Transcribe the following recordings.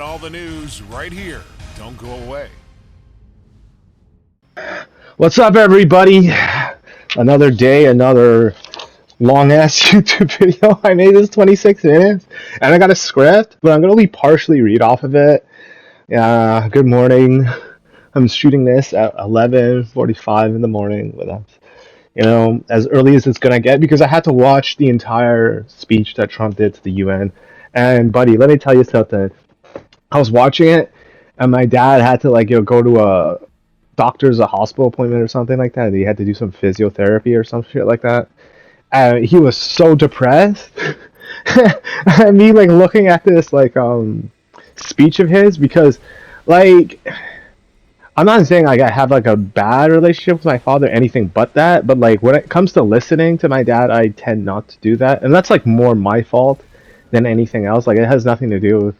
All the news right here. Don't go away. What's up, everybody? Another day, another long ass YouTube video. I made this 26 minutes, and I got a script, but I'm gonna only partially read off of it. Good morning. I'm shooting this at 11:45 in the morning, with as early as it's gonna get because I had to watch the entire speech that Trump did to the UN. And buddy, let me tell you something. I was watching it, and my dad had to go to a hospital appointment or something like that. He had to do some physiotherapy or some shit like that. He was so depressed. And me looking at this speech of his because like I'm not saying I have a bad relationship with my father, anything but that. But when it comes to listening to my dad, I tend not to do that, and that's more my fault than anything else. It has nothing to do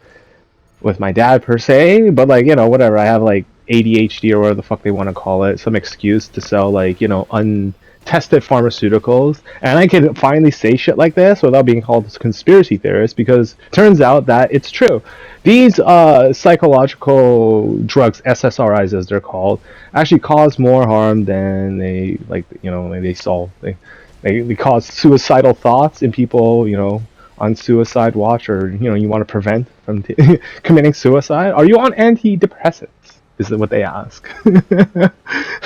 with my dad per se, but whatever. I have ADHD or whatever the fuck they want to call it, some excuse to sell untested pharmaceuticals, and I can finally say shit like this without being called a conspiracy theorist because turns out that it's true. These psychological drugs, SSRIs as they're called, actually cause more harm than they solve. They cause suicidal thoughts in people, on suicide watch, or you want to prevent from committing suicide. Are you on antidepressants? Is what they ask.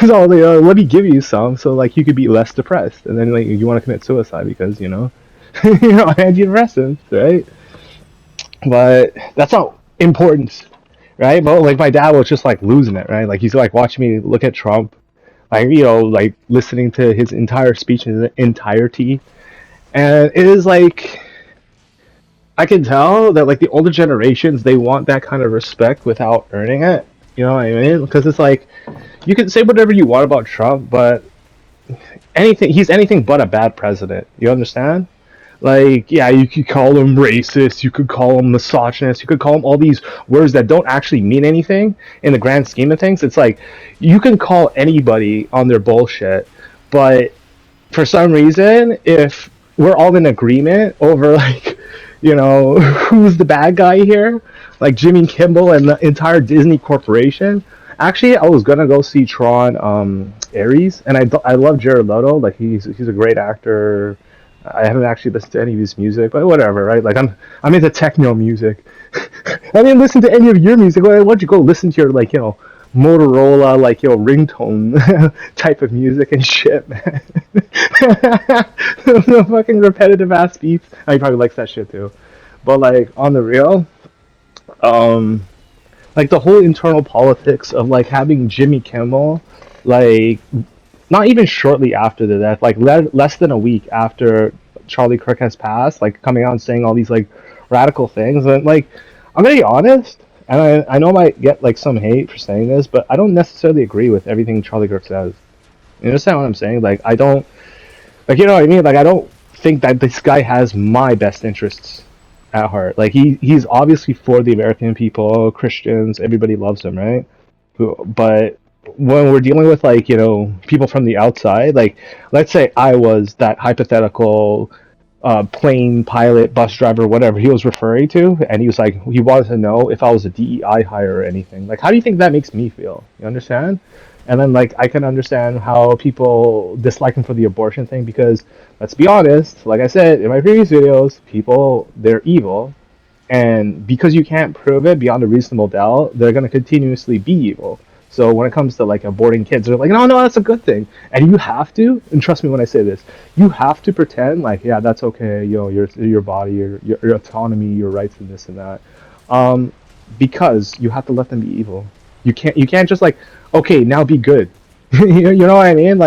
So let me give you some, so you could be less depressed, and then you want to commit suicide because you're on antidepressants, right? But that's not important, right? But my dad was just losing it, right? He's watching me look at Trump, listening to his entire speech in its entirety, and it is I can tell that the older generations, they want that kind of respect without earning it. You know what I mean? Because it's you can say whatever you want about Trump, but he's anything but a bad president. You understand? Yeah, you could call him racist, you could call him misogynist, you could call him all these words that don't actually mean anything in the grand scheme of things. It's you can call anybody on their bullshit, but for some reason, if we're all in agreement over who's the bad guy here, Jimmy Kimmel and the entire Disney Corporation. Actually, I was gonna go see Tron Ares, and I love Jared Leto. He's a great actor. I haven't actually listened to any of his music, but whatever, right? I'm into techno music. I didn't listen to any of your music. Why don't you go listen to your Motorola ringtone type of music and shit, man. The fucking repetitive ass beats. I probably likes that shit too. But on the real, the whole internal politics of having Jimmy Kimmel, not even shortly after the death, less than a week after Charlie Kirk has passed, coming out and saying all these radical things, and I'm gonna be honest, and I know I might get some hate for saying this, but I don't necessarily agree with everything Charlie Kirk says. You understand what I'm saying? I don't, you know what I mean? I don't think that this guy has my best interests at heart. He's obviously for the American people, Christians, everybody loves him, right? But when we're dealing with people from the outside, let's say I was that hypothetical plane pilot, bus driver, whatever he was referring to, and he was he wanted to know if I was a DEI hire or anything. How do you think that makes me feel? You understand? And then I can understand how people dislike him for the abortion thing because, let's be honest, like I said in my previous videos, people, they're evil, and because you can't prove it beyond a reasonable doubt, they're gonna continuously be evil. So when it comes to aborting kids, they're no, that's a good thing, and you have to. And trust me when I say this, you have to pretend yeah, that's okay. Your body, your autonomy, your rights, and this and that. Because you have to let them be evil. You can't just okay, now be good. You know what I mean?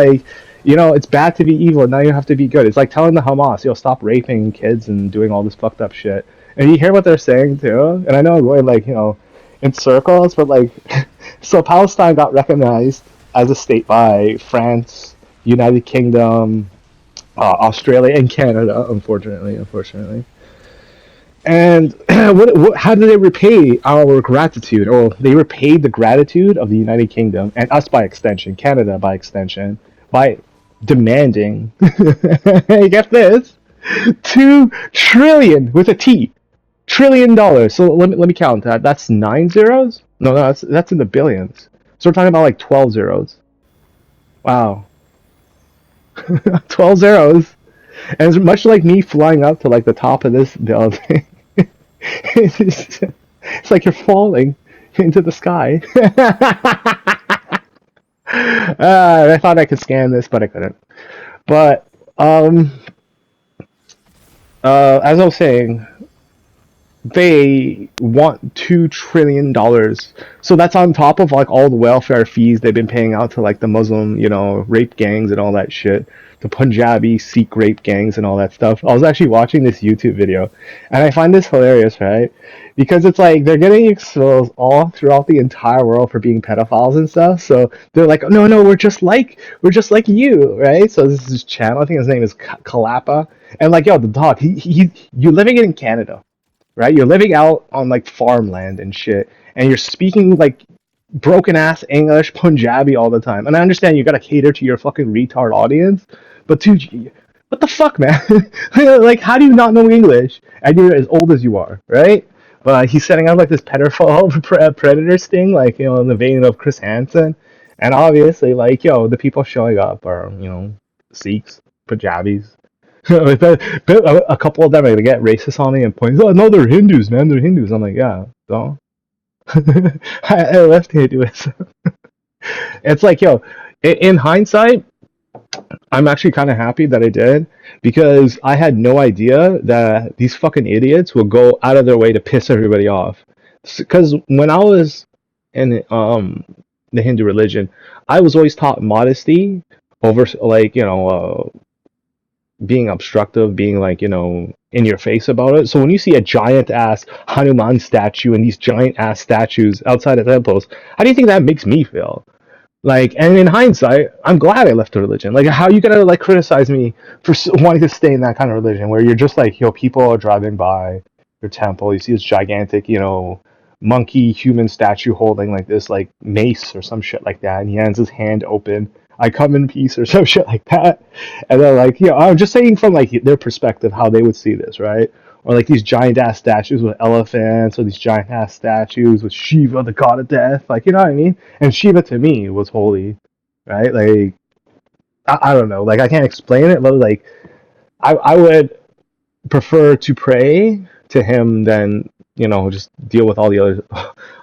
It's bad to be evil. Now you have to be good. It's telling the Hamas, stop raping kids and doing all this fucked up shit. And you hear what they're saying too. And I know I'm going in circles, but so Palestine got recognized as a state by France, United Kingdom, Australia, and Canada. Unfortunately. And how do they repay our gratitude? Or they repaid the gratitude of the United Kingdom, and us by extension, Canada by extension, by demanding, get this, 2 trillion, with a T, trillion dollars. So let me count that. That's 9 zeros. No, no, that's in the billions. So we're talking about like 12 zeros. Wow, 12 zeros. And it's much like me flying up to like the top of this building. It's like you're falling into the sky. I thought I could scan this, but I couldn't. But um, as I was saying, they want $2 trillion. So that's on top of like all the welfare fees they've been paying out to like the Muslim, rape gangs and all that shit, the Punjabi Sikh rape gangs and all that stuff. I was actually watching this YouTube video, and I find this hilarious, right? Because it's like they're getting exposed all throughout the entire world for being pedophiles and stuff. So they're like, no, no, we're just like you, right? So this is his channel. I think his name is Kalapa, and like, yo, the dog, you living in Canada, right? You're living out on like farmland and shit, and you're speaking like broken ass English, Punjabi all the time. And I understand you gotta cater to your fucking retard audience, but dude, what the fuck, man? Like, how do you not know English and you're as old as you are, right? But he's setting up like this pedophile predator sting, like, in the vein of Chris Hansen. And obviously, like, yo, the people showing up are, Sikhs, Punjabis. A couple of them are gonna get racist on me and point, oh no, they're Hindus, man, they're Hindus. I'm like, yeah, so I left Hinduism. It's like, yo, in hindsight, I'm actually kind of happy that I did, because I had no idea that these fucking idiots will go out of their way to piss everybody off. Because when I was in the Hindu religion, I was always taught modesty over like, being obstructive, being like, in your face about it. So when you see a giant ass Hanuman statue and these giant ass statues outside of temples, how do you think that makes me feel? Like, and in hindsight, I'm glad I left the religion. Like, how you gonna like criticize me for wanting to stay in that kind of religion where you're just like, people are driving by your temple, you see this gigantic, monkey human statue holding like this like mace or some shit like that, and he hands his hand open. I come in peace or some shit like that. And they're like, I'm just saying from like their perspective how they would see this, right? Or like these giant ass statues with elephants, or these giant ass statues with Shiva, the god of death. Like, you know what I mean? And Shiva to me was holy, right? Like, I don't know. Like, I can't explain it, but like, I would prefer to pray to him than, just deal with all the other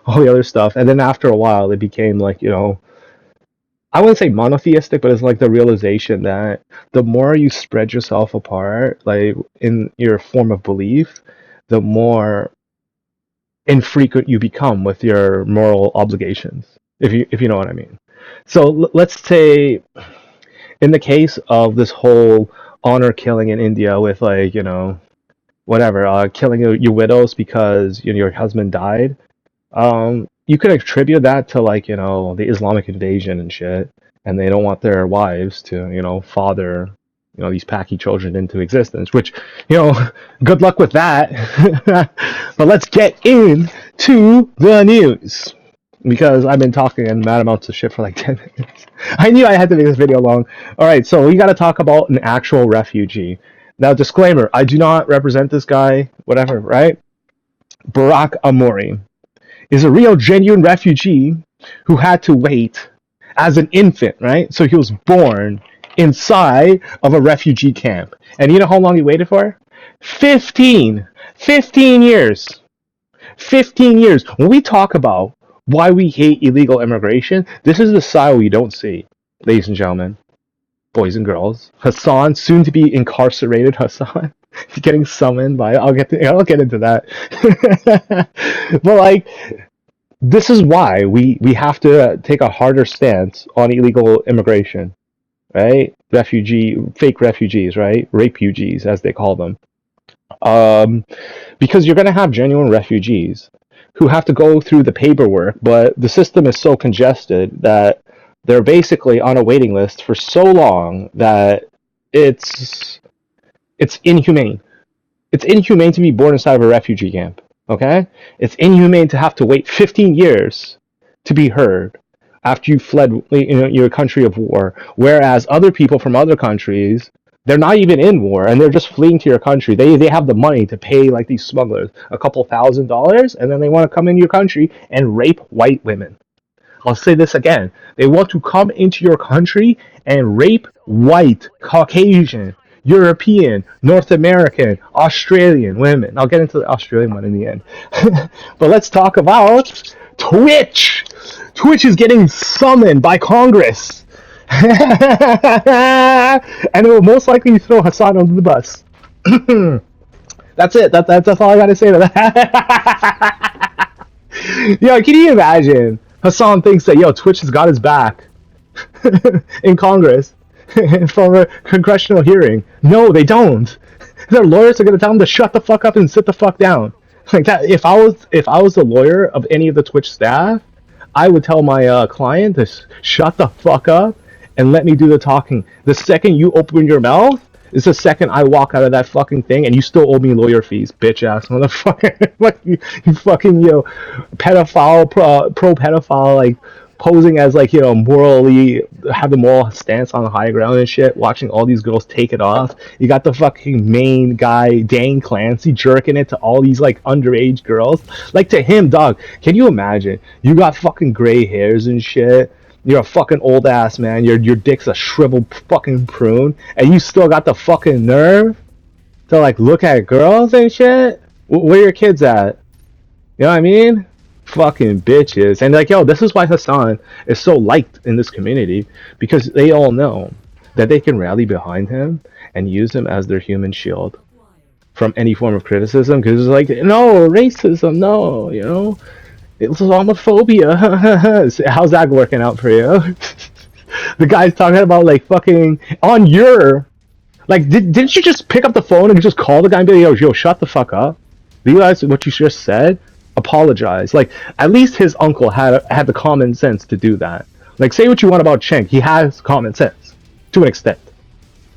all the other stuff. And then after a while, it became like, I wouldn't say monotheistic, but it's like the realization that the more you spread yourself apart, like in your form of belief, the more infrequent you become with your moral obligations, if you know what I mean. So let's say, in the case of this whole honor killing in India, with like, whatever, killing your widows because your husband died. You could attribute that to like, the Islamic invasion and shit, and they don't want their wives to, father, these packy children into existence, which, good luck with that. But let's get into the news, because I've been talking in mad amounts of shit for like 10 minutes. I knew I had to make this video long. Alright, so we gotta talk about an actual refugee. Now, disclaimer, I do not represent this guy, whatever, right? Barack Amori is a real genuine refugee who had to wait as an infant, right? So he was born inside of a refugee camp. And you know how long he waited for? 15 years. 15 years. When we talk about why we hate illegal immigration, this is the side we don't see, ladies and gentlemen, boys and girls. Hassan, soon to be incarcerated Hassan, getting summoned by, I'll get into that. But like, this is why we have to take a harder stance on illegal immigration, right? Fake refugees, right? Rapefugees, as they call them. Because you're going to have genuine refugees who have to go through the paperwork, but the system is so congested that they're basically on a waiting list for so long that it's inhumane. It's inhumane to be born inside of a refugee camp. Okay? It's inhumane to have to wait 15 years to be heard after you fled your country of war, whereas other people from other countries They're not even in war, and they're just fleeing to your country. They have the money to pay like these smugglers a couple $1,000s, and then they want to come in your country and rape white women. I'll say this again. They want to come into your country and rape white, Caucasian, European, North American, Australian women. I'll get into the Australian one in the end. But let's talk about Twitch. Twitch is getting summoned by Congress. And it will most likely throw Hassan under the bus. That's it. That's all I got to say to that. Yo, can you imagine? Hassan thinks that, yo, Twitch has got his back in Congress for a congressional hearing. No, they don't. Their lawyers are going to tell him to shut the fuck up and sit the fuck down. Like that. If I was the lawyer of any of the Twitch staff, I would tell my client to shut the fuck up and let me do the talking. The second you open your mouth is the second I walk out of that fucking thing, and you still owe me lawyer fees, bitch ass motherfucker. Like you fucking, pedophile, pro pedophile, like posing as like, morally have the moral stance on the high ground and shit. Watching all these girls take it off. You got the fucking main guy, Dane Clancy, jerking it to all these like underage girls. Like to him, dog. Can you imagine? You got fucking gray hairs and shit. You're a fucking old ass man. Your dick's a shriveled fucking prune, and you still got the fucking nerve to like look at girls and shit. Where your kids at? You know what I mean? Fucking bitches. And like, yo, this is why Hassan is so liked in this community, because they all know that they can rally behind him and use him as their human shield from any form of criticism. Because it's like, no racism, no, it's homophobia. How's that working out for you? The guy's talking about like fucking on your, like, didn't you just pick up the phone and just call the guy and be like, yo, shut the fuck up? Realize what you just said? Apologize. Like, at least his uncle had the common sense to do that. Like, say what you want about Cenk, he has common sense to an extent.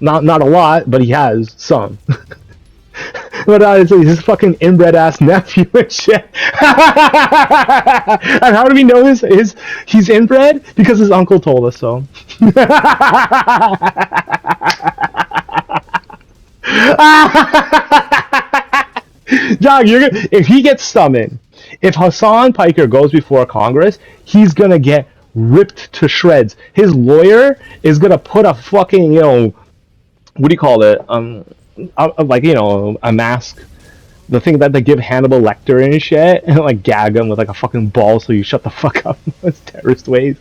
Not a lot, but he has some. But honestly, his fucking inbred ass nephew and shit. And how do we know he's inbred? Because his uncle told us so. Dog, if he gets summoned, if Hassan Piker goes before Congress, he's gonna get ripped to shreds. His lawyer is gonna put a fucking, what do you call it? Like, a mask, the thing that they give Hannibal Lecter and shit, and like gag him with like a fucking ball so you shut the fuck up. It's terrorist ways.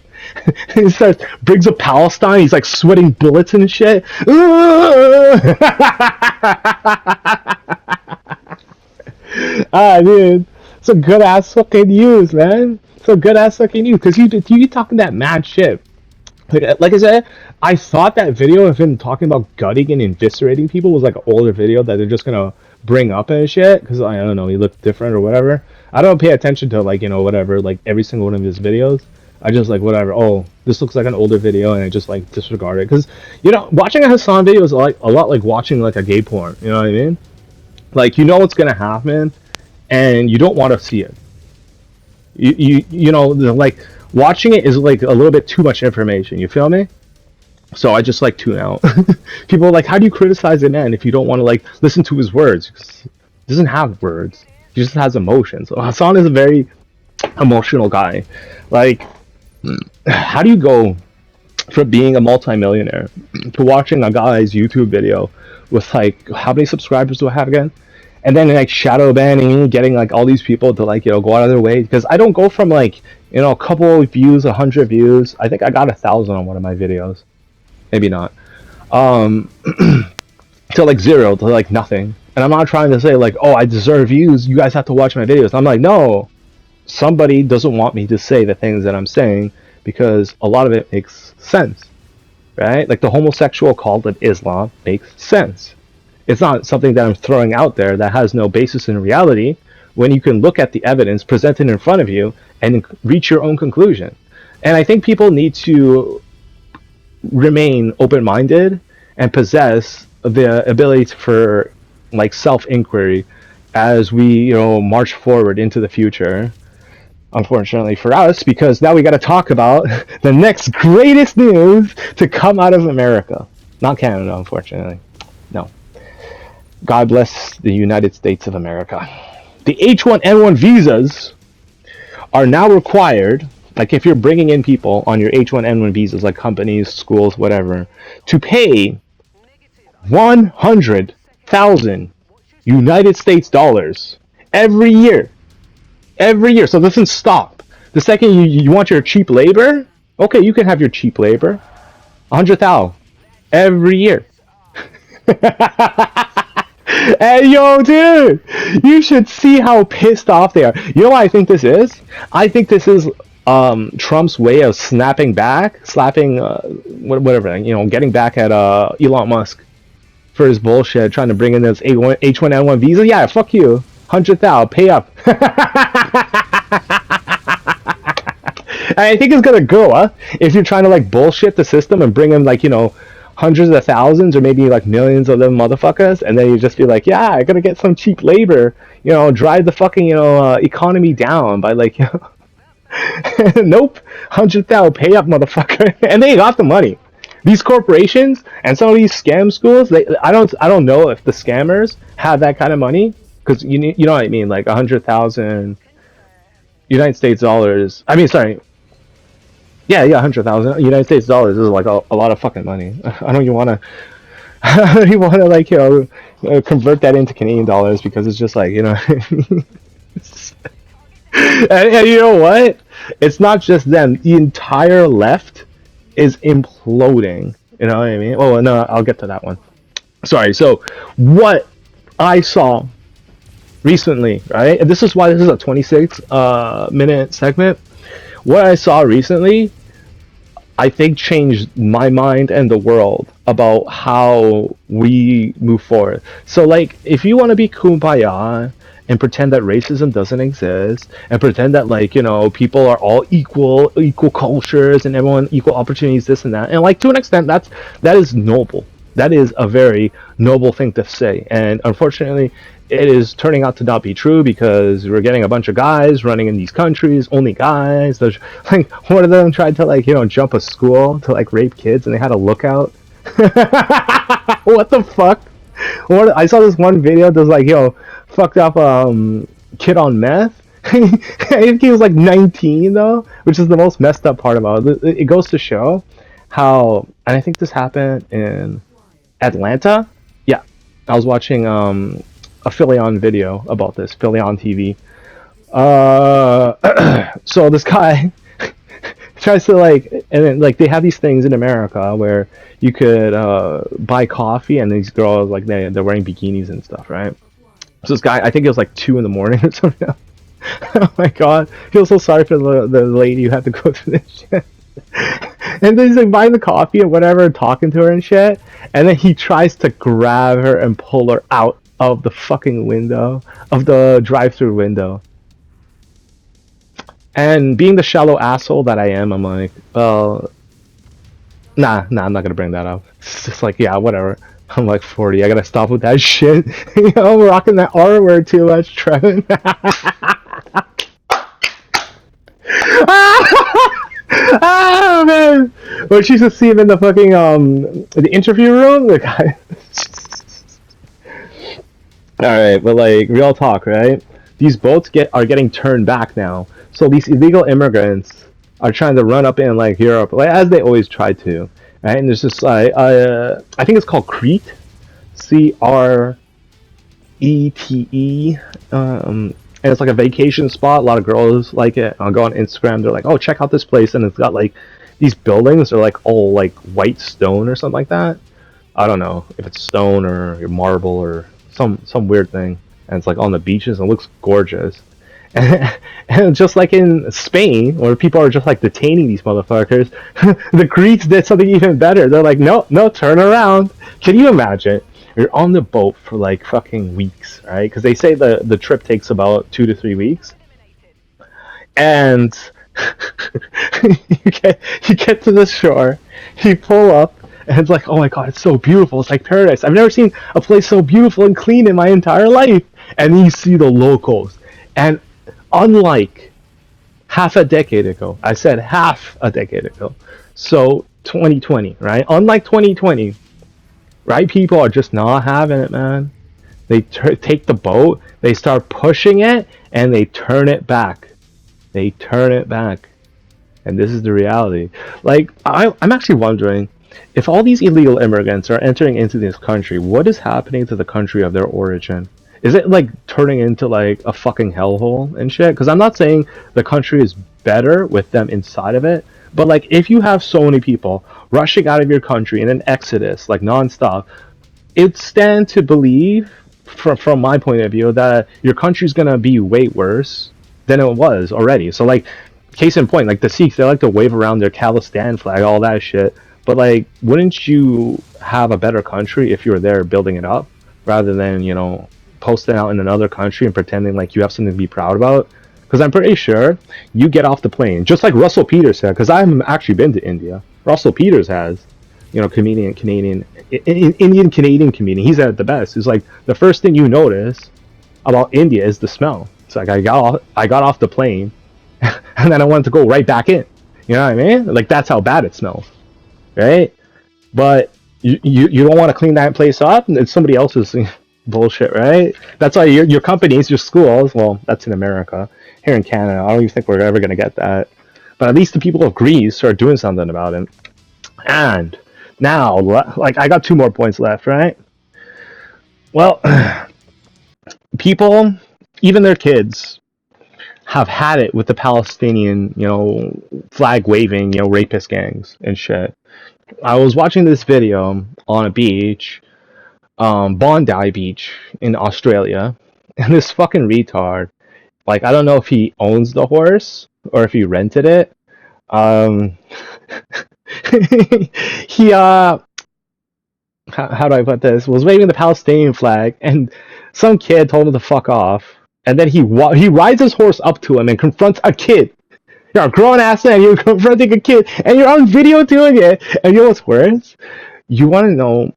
He starts, brings up Palestine, he's like sweating bullets and shit. Dude, it's a good ass fucking news, man. It's a good ass fucking news, because you talking that mad shit. Like I said, I thought that video of him talking about gutting and eviscerating people was like an older video that they're just gonna bring up and shit, because I don't know, he looked different or whatever. I don't pay attention to like, whatever, like every single one of his videos. I just like, whatever, oh, this looks like an older video, and I just like disregard it, because watching a Hassan video is like a lot like watching like a gay porn, you know what I mean? Like, what's gonna happen, and you don't want to see it. Like, watching it is like a little bit too much information, you feel me? So I just like tune out. People are like, how do you criticize a man if you don't want to like listen to his words? He doesn't have words, he just has emotions. So Hassan is a very emotional guy. Like, how do you go from being a multimillionaire to watching a guy's YouTube video with like, how many subscribers do I have again? And then like shadow banning, getting like all these people to like, go out of their way, because I don't go from like, a couple of views, 100 views. I think I got 1,000 on one of my videos, maybe not, to like 0 to like nothing. And I'm not trying to say like, oh, I deserve views, you guys have to watch my videos. I'm like, no, somebody doesn't want me to say the things that I'm saying, because a lot of it makes sense, right? Like the homosexual cult of Islam makes sense. It's not something that I'm throwing out there that has no basis in reality, when you can look at the evidence presented in front of you and reach your own conclusion. And I think people need to remain open-minded and possess the ability for like self-inquiry as we, march forward into the future. Unfortunately for us, because now we got to talk about the next greatest news to come out of America. Not Canada, unfortunately. God bless the United States of America. The H1N1 visas are now required, like if you're bringing in people on your H1N1 visas, like companies, schools, whatever, to pay 100,000 United States dollars every year. Every year. So it doesn't stop. The second you want your cheap labor, okay, you can have your cheap labor. 100,000 every year. Hey, yo, dude, you should see how pissed off they are. You know what I think this is? I think this is Trump's way of snapping back, slapping, whatever, getting back at Elon Musk for his bullshit, trying to bring in this H1N1 visa. Yeah, fuck you. 100,000, pay up. I think it's gonna go, huh? If you're trying to like bullshit the system and bring in like, hundreds of thousands or maybe like millions of them motherfuckers, and then you just be like, yeah, I gotta get some cheap labor, drive the fucking, economy down by like, nope, 100,000, pay up, motherfucker. And they got the money. These corporations and some of these scam schools, I don't know if the scammers have that kind of money, because you know what I mean, like 100,000 United States dollars. I mean, sorry. Yeah, 100,000 United States dollars is like a lot of fucking money. I don't even want to. I don't even want to like convert that into Canadian dollars, because it's just like and you know what? It's not just them. The entire left is imploding. You know what I mean? Oh no, I'll get to that one. Sorry. So what I saw recently, right? And this is why this is a 26 minute segment. What I saw recently, I think, changed my mind and the world about how we move forward. So, like, if you want to be kumbaya and pretend that racism doesn't exist, and pretend that, like, people are all equal cultures and everyone equal opportunities, this and that, and like to an extent, that is noble. That is a very noble thing to say, and unfortunately, it is turning out to not be true, because we're getting a bunch of guys running in these countries, only guys. There's like one of them tried to like jump a school to like rape kids, and they had a lookout. What the fuck? I saw this one video. There's like fucked up kid on meth. I think he was like 19 though, which is the most messed up part about it. It goes to show how, and I think this happened in Atlanta. Yeah, I was watching a Philion video about this, Philion TV. So this guy tries to like, and then like they have these things in America where you could buy coffee, and these girls like they're wearing bikinis and stuff, right? So this guy, I think it was like 2 a.m. or something. Oh my god, I feel so sorry for the lady who had to go through this shit. And then he's like buying the coffee or whatever, talking to her and shit, and then he tries to grab her and pull her out of the fucking window, of the drive-through window. And being the shallow asshole that I am, I'm like, well, nah, I'm not gonna bring that up. It's just like, yeah, whatever. I'm like 40, I gotta stop with that shit. We're rocking that R word too much, Trevin. Oh man! When she used to see him in the fucking the interview room, the guy. All right, but like real talk, right? These boats are getting turned back now. So these illegal immigrants are trying to run up in like Europe, like as they always try to, right? And there's this I think it's called Crete, Crete, and it's like a vacation spot. A lot of girls like it. I'll go on Instagram. They're like, "Oh, check out this place," and it's got like these buildings are like all like white stone or something like that. I don't know if it's stone or marble or some weird thing. And it's like on the beaches and it looks gorgeous. And just like in Spain, where people are just like detaining these motherfuckers, the Greeks did something even better. They're like, no, turn around. Can you imagine? You're on the boat for like fucking weeks, right? Because they say the trip takes about 2 to 3 weeks. And you get to the shore, you pull up, and it's like, oh my god, it's so beautiful. It's like paradise. I've never seen a place so beautiful and clean in my entire life. And then you see the locals. And unlike half a decade ago, I said half a decade ago, so 2020, right? Unlike 2020, right? People are just not having it, man. They take the boat, they start pushing it, and they turn it back. They turn it back. And this is the reality. Like, I'm actually wondering if all these illegal immigrants are entering into this country, what is happening to the country of their origin? Is it like turning into like a fucking hellhole and shit? Because I'm not saying the country is better with them inside of it, but like if you have so many people rushing out of your country in an exodus, like nonstop, it stands to believe, from my point of view, that your country's gonna be way worse than it was already. So like, case in point, like the Sikhs, they like to wave around their Khalistan flag, all that shit. But like, wouldn't you have a better country if you were there building it up, rather than posting out in another country and pretending like you have something to be proud about? Because I'm pretty sure you get off the plane, just like Russell Peters said. Because I haven't actually been to India. Russell Peters has, Indian Canadian comedian. He's at the best. He's like, the first thing you notice about India is the smell. It's like I got off the plane, and then I wanted to go right back in. You know what I mean? Like that's how bad it smells, right? But you don't want to clean that place up, and it's somebody else's bullshit, right? That's why your companies, your schools. Well, that's in America. Here in Canada, I don't even think we're ever gonna get that. But at least the people of Greece are doing something about it. And now, like, I got 2 more points left, right? Well, people, even their kids, have had it with the Palestinian, flag waving, rapist gangs and shit. I was watching this video on a beach, Bondi Beach in Australia, and this fucking retard, like, I don't know if he owns the horse or if he rented it. Um, he how do I put this? Was waving the Palestinian flag, and some kid told him to fuck off, and then he rides his horse up to him and confronts a kid. You're a grown ass man. You're confronting a kid, and you're on video doing it. And you know what's worse? You want to know?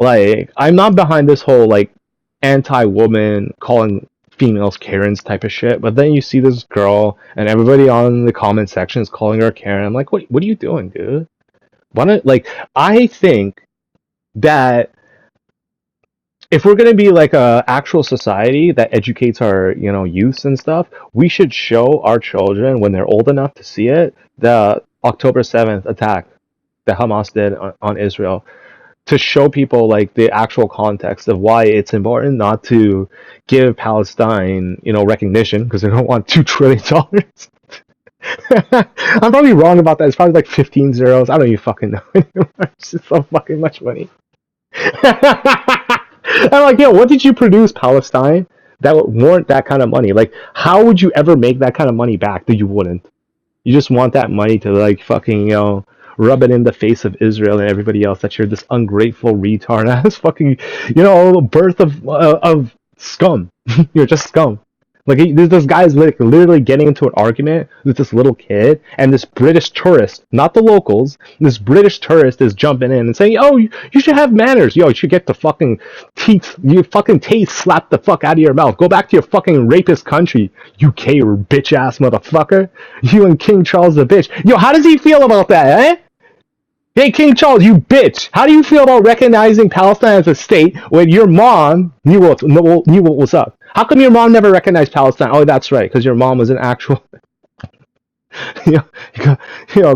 Like, I'm not behind this whole like anti-woman calling females Karens type of shit, but then you see this girl, and everybody on the comment section is calling her a Karen. I'm like, what are you doing, dude? Why not? Like, I think that if we're going to be like a actual society that educates our youths and stuff, we should show our children when they're old enough to see it, the October 7th attack that Hamas did on Israel, to show people like the actual context of why it's important not to give Palestine recognition, because they don't want $2 trillion. I'm probably wrong about that. It's probably like 15 zeros. I don't even fucking know anymore. It's just so fucking much money. I'm like, yo, what did you produce, Palestine, that would warrant that kind of money? Like, how would you ever make that kind of money back that you wouldn't? You just want that money to, like, fucking, rub it in the face of Israel and everybody else that you're this ungrateful retard ass fucking, birth of scum. You're just scum. Like, this guy's like literally getting into an argument with this little kid, and this British tourist, not the locals, this British tourist is jumping in and saying, "Oh, you should have manners. Yo, you should get the fucking teeth, you fucking taste slap the fuck out of your mouth. Go back to your fucking rapist country, UK bitch ass motherfucker. You and King Charles the bitch. Yo, how does he feel about that, eh? Hey, King Charles, you bitch! How do you feel about recognizing Palestine as a state when your mom knew what was up? How come your mom never recognized Palestine? Oh, that's right, because your mom was an actual...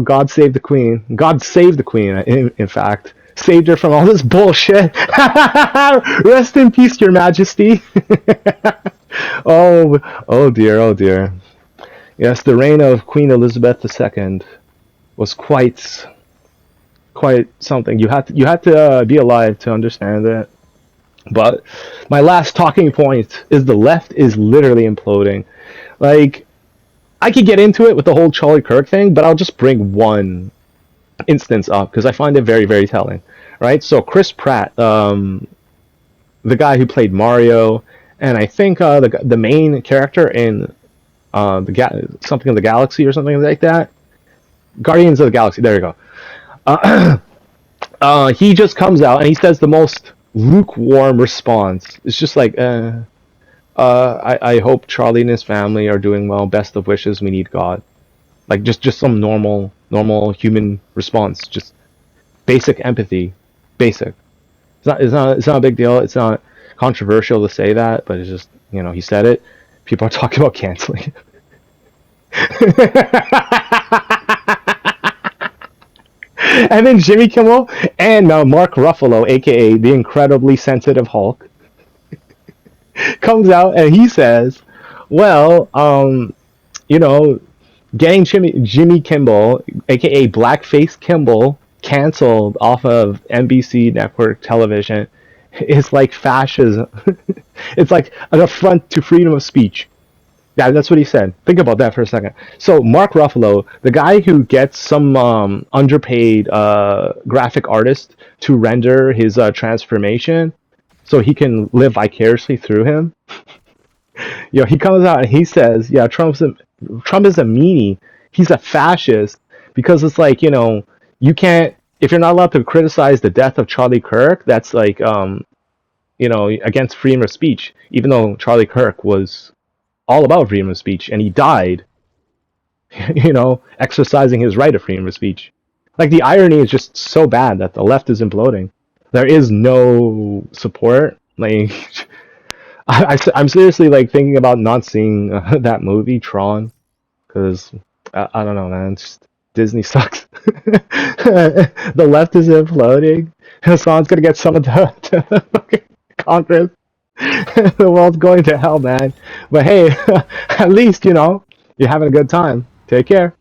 God save the Queen. God saved the Queen, in fact. Saved her from all this bullshit. Rest in peace, Your Majesty. Oh dear, oh dear. Yes, the reign of Queen Elizabeth II was quite something. You had to be alive to understand it. But my last talking point is the left is literally imploding. Like, I could get into it with the whole Charlie Kirk thing, but I'll just bring one instance up because I find it very, very telling. Right? So Chris Pratt, the guy who played Mario, and I think the main character in something of the Galaxy or something like that, Guardians of the Galaxy. There you go. He just comes out and he says the most lukewarm response. It's just like, I hope Charlie and his family are doing well. Best of wishes. We need God. Like just some normal human response. Just basic empathy. Basic. It's not a big deal. It's not. controversial to say that, but it's just, he said it. People are talking about canceling. And then Jimmy Kimmel and Mark Ruffalo, aka the incredibly sensitive Hulk, comes out and he says, "Well, you know, getting Jimmy Kimmel, aka Blackface Kimball, canceled off of NBC network television is like fascism. It's like an affront to freedom of speech." Yeah, that's what he said. Think about that for a second. So Mark Ruffalo, the guy who gets some underpaid graphic artist to render his transformation, so he can live vicariously through him. He comes out and he says, "Yeah, Trump is a meanie. He's a fascist because it's like you can't if you're not allowed to criticize the death of Charlie Kirk. That's like against freedom of speech. Even though Charlie Kirk was all about freedom of speech and he died, exercising his right of freedom of speech. Like the irony is just so bad that the left is imploding. There is no support. Like I'm seriously like thinking about not seeing that movie Tron because I don't know, man. It's just, Disney sucks. The left is imploding. Hassan's gonna get summoned to fucking Congress. The world's going to hell, man. But hey, at least you're having a good time. Take care.